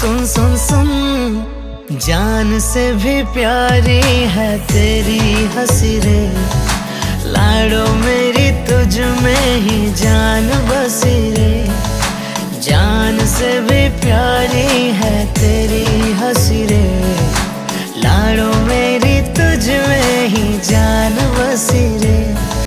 सुन सुन सुन, जान से भी प्यारी है तेरी हंसी रे। लाडो मेरी तुझ में ही जान बसी रे, जान से भी प्यारी है तेरी